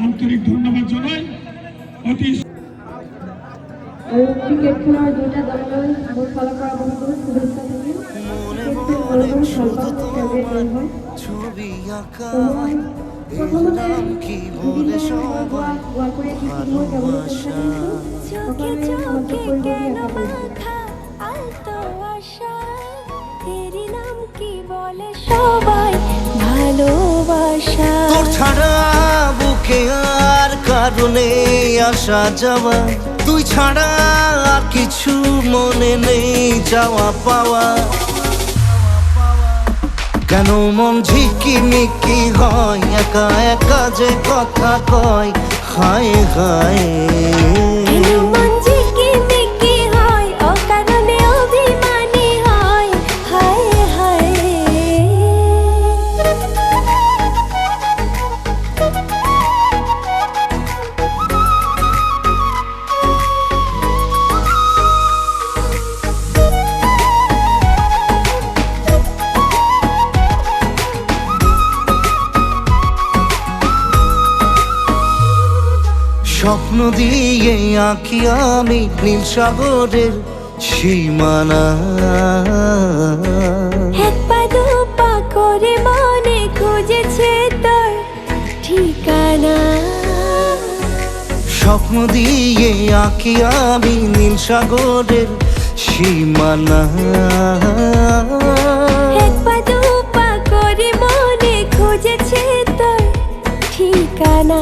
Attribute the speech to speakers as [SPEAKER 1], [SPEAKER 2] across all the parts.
[SPEAKER 1] আন্তরিক ধন্যবাদ জানাই।
[SPEAKER 2] ক্রিকেট খেলার দুইটা দলের মূল ফলাফল বন্ধু শুভেচ্ছা থাকি।
[SPEAKER 3] ছবি আঁকা এলাম কি বলে সবাই ভালোবাসা।
[SPEAKER 4] চোখে চোখে কেন মাখা আলতো আশা, তেরি নাম কি বলে সবাই ভালোবাসা।
[SPEAKER 3] তোর ছাড়া বুকে আর কারণে আসা যাওয়া, তুই ছাড়া আর কিছু মনে নেই যাওয়া পাওয়া। কেন মন ঝিকিমিকি হয়, একা একা যে কথা কয়, হায় হায়।
[SPEAKER 4] মন ঝিকিমিকি হয়, অকারণে অভিমানী হয়, হায় হায়।
[SPEAKER 3] স্বপ্ন দিয়ে আঁকি আমি নীল সাগরের সীমানা,
[SPEAKER 4] এক পা দু পা করে মনে খুঁজেছে তোর ঠিকানা।
[SPEAKER 3] স্বপ্ন দিয়ে আঁকি আমি নীল সাগরের সীমানা,
[SPEAKER 4] এক পা দু পা করে মনে খুঁজেছে তোর ঠিকানা।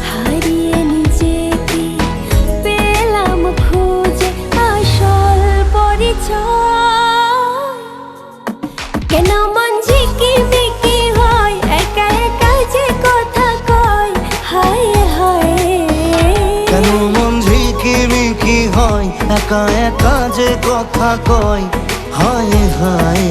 [SPEAKER 4] হারিয়ে নিজেকে পেলাম খুঁজে আসল পরিচয়। কেন মন ঝিকিমিকি হয়, একা একা যে কথা কয়, হায় হায়।
[SPEAKER 3] কেন মন ঝিকিমিকি হয়, একা একা যে কথা কয়, হায় হায়।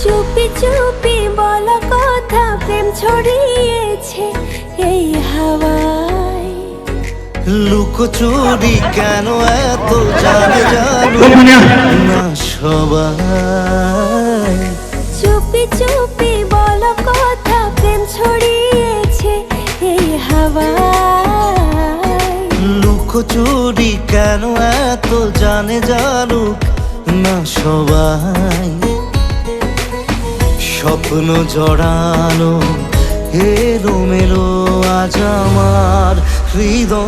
[SPEAKER 4] চুপি চুপি বলা কথা প্রেম ছড়িয়েছে এই হাওয়ায়।
[SPEAKER 3] লুকোচুরি কেন এত জানে জানো না সবাই।
[SPEAKER 4] চুপি চুপি বলা কথা প্রেম ছড়িয়েছে এই হাওয়ায়।
[SPEAKER 3] লুকোচুরি কেন এত জানে জানুক না সবাই। স্বপ্ন জড়ানো এলোমেলো আজ আমার হৃদয়।